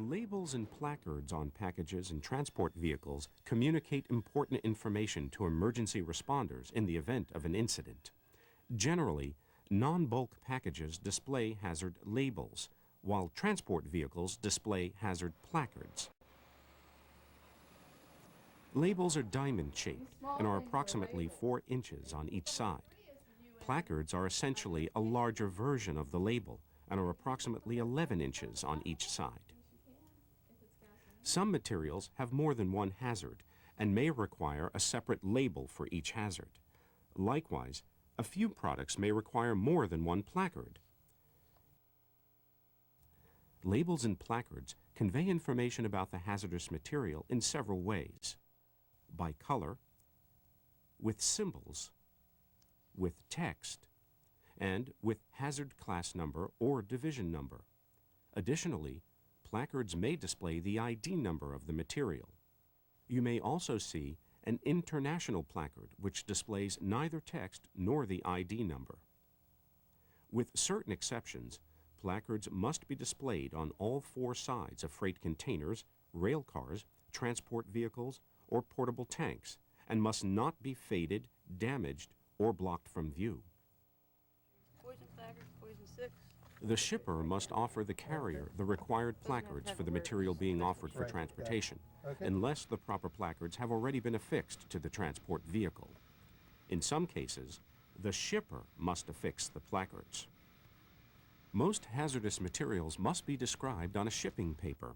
Labels and placards on packages and transport vehicles communicate important information to emergency responders in the event of an incident. Generally, non-bulk packages display hazard labels, while transport vehicles display hazard placards. Labels are diamond-shaped and are approximately 4 inches on each side. Placards are essentially a larger version of the label and are approximately 11 inches on each side. Some materials have more than one hazard and may require a separate label for each hazard. Likewise, a few products may require more than one placard. Labels and placards convey information about the hazardous material in several ways: by color, with symbols, with text, and with hazard class number or division number. Additionally, placards may display the ID number of the material. You may also see an international placard which displays neither text nor the ID number. With certain exceptions, placards must be displayed on all 4 sides of freight containers, rail cars, transport vehicles, or portable tanks, and must not be faded, damaged, or blocked from view. Poison placard, poison 6. The shipper must offer the carrier the required placards for the material being offered for transportation, unless the proper placards have already been affixed to the transport vehicle. In some cases, the shipper must affix the placards. Most hazardous materials must be described on a shipping paper.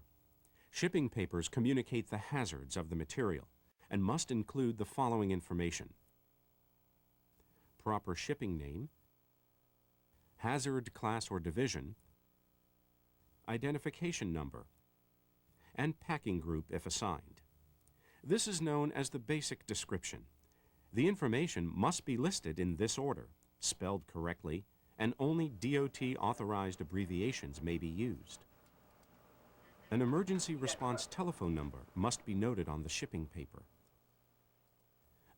Shipping papers communicate the hazards of the material and must include the following information: proper shipping name, hazard class or division, identification number, and packing group if assigned. This is known as the basic description. The information must be listed in this order, spelled correctly, and only DOT-authorized abbreviations may be used. An emergency response telephone number must be noted on the shipping paper.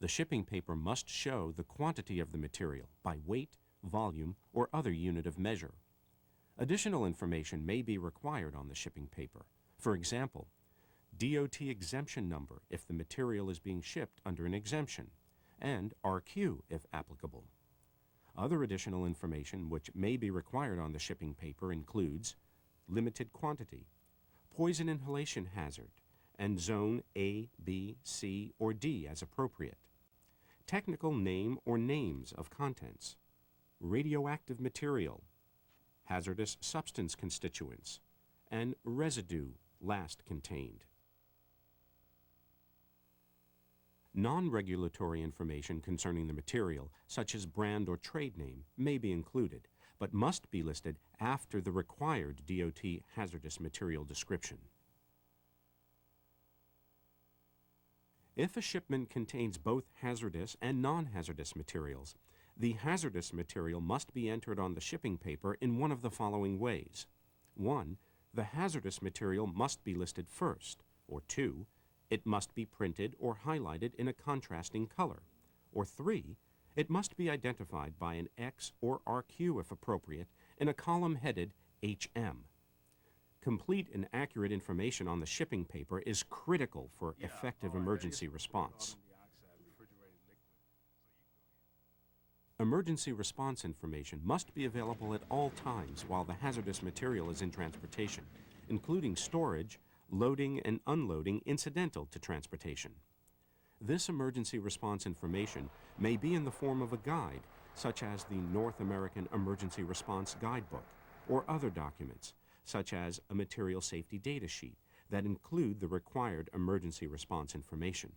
The shipping paper must show the quantity of the material by weight, volume, or other unit of measure. Additional information may be required on the shipping paper. For example, DOT exemption number if the material is being shipped under an exemption, and RQ if applicable. Other additional information which may be required on the shipping paper includes limited quantity, poison inhalation hazard, and zone A, B, C, or D as appropriate, technical name or names of contents, radioactive material, hazardous substance constituents, and residue last contained. Non-regulatory information concerning the material, such as brand or trade name, may be included, but must be listed after the required DOT hazardous material description. If a shipment contains both hazardous and non-hazardous materials, the hazardous material must be entered on the shipping paper in one of the following ways. 1. The hazardous material must be listed first, or 2. It must be printed or highlighted in a contrasting color, or 3. It must be identified by an X or RQ if appropriate in a column headed HM. Complete and accurate information on the shipping paper is critical for effective emergency response. Emergency response information must be available at all times while the hazardous material is in transportation, including storage, loading, and unloading incidental to transportation. This emergency response information may be in the form of a guide, such as the North American Emergency Response Guidebook, or other documents, such as a material safety data sheet, that include the required emergency response information.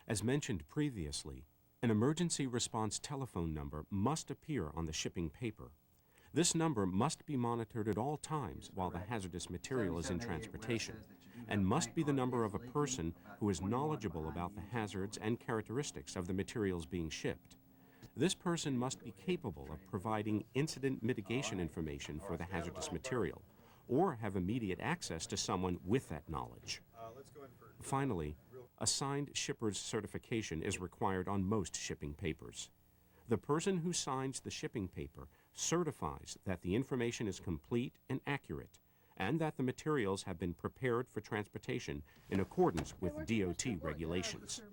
As mentioned previously, an emergency response telephone number must appear on the shipping paper. This number must be monitored at all times while the hazardous material is in transportation, and must be the number of a person who is knowledgeable about the hazards and characteristics of the materials being shipped. This person must be capable of providing incident mitigation information for the hazardous material, or have immediate access to someone with that knowledge. Finally, a signed shipper's certification is required on most shipping papers. The person who signs the shipping paper certifies that the information is complete and accurate, and that the materials have been prepared for transportation in accordance with DOT regulations. Did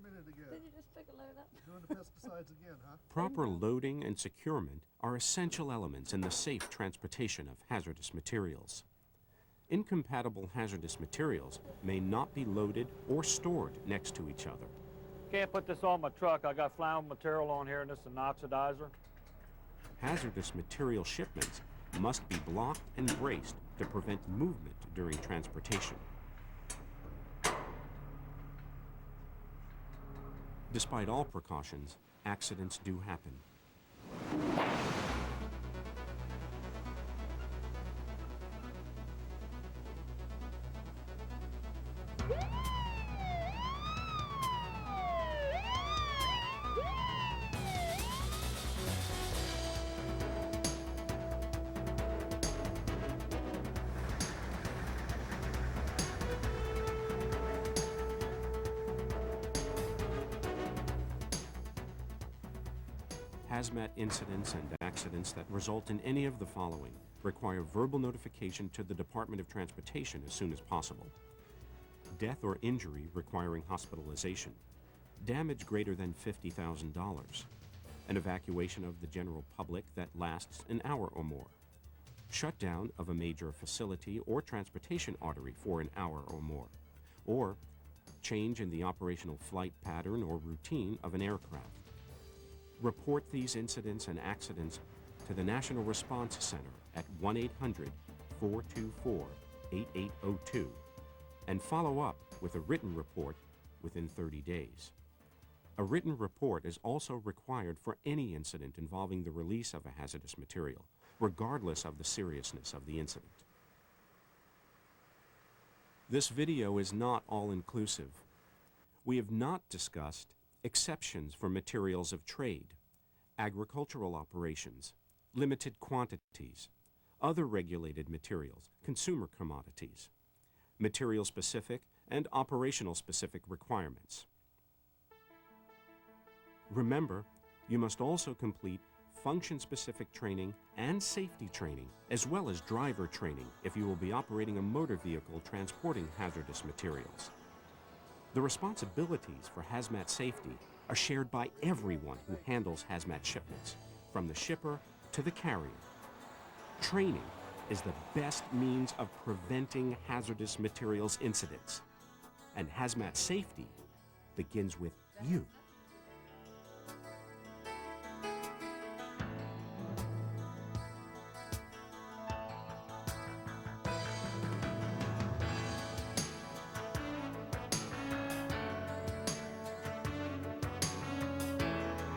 you just pick a load up? Doing the pesticides again, huh? Proper loading and securement are essential elements in the safe transportation of hazardous materials. Incompatible hazardous materials may not be loaded or stored next to each other. Can't put this on my truck. I got flammable material on here and this is an oxidizer. Hazardous material shipments must be blocked and braced to prevent movement during transportation. Despite all precautions, accidents do happen. Hazmat incidents and accidents that result in any of the following require verbal notification to the Department of Transportation as soon as possible. Death or injury requiring hospitalization. Damage greater than $50,000. An evacuation of the general public that lasts an hour or more. Shutdown of a major facility or transportation artery for an hour or more. Or change in the operational flight pattern or routine of an aircraft. Report these incidents and accidents to the National Response Center at 1-800-424-8802 and follow up with a written report within 30 days. A written report is also required for any incident involving the release of a hazardous material, regardless of the seriousness of the incident. This video is not all-inclusive. We have not discussed exceptions for materials of trade, agricultural operations, limited quantities, other regulated materials, consumer commodities, material-specific and operational-specific requirements. Remember, you must also complete function-specific training and safety training, as well as driver training if you will be operating a motor vehicle transporting hazardous materials. The responsibilities for hazmat safety are shared by everyone who handles hazmat shipments, from the shipper to the carrier. Training is the best means of preventing hazardous materials incidents, and hazmat safety begins with you.